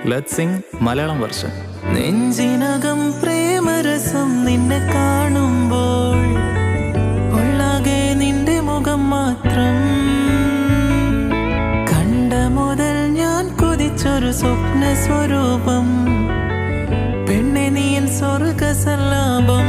Let's sing Malayalam version. നെഞ്ചിനകം പ്രേമരസം നിന്നെ കാണുമ്പോൾ ഉള്ളാകെ നിന്റെ മുഖം മാത്രം കണ്ട മുതൽ ഞാൻ കൊതിച്ചൊരു സ്വപ്ന സ്വരൂപം പെണ്ണെ നീ സ്വർഗ സല്ലാപം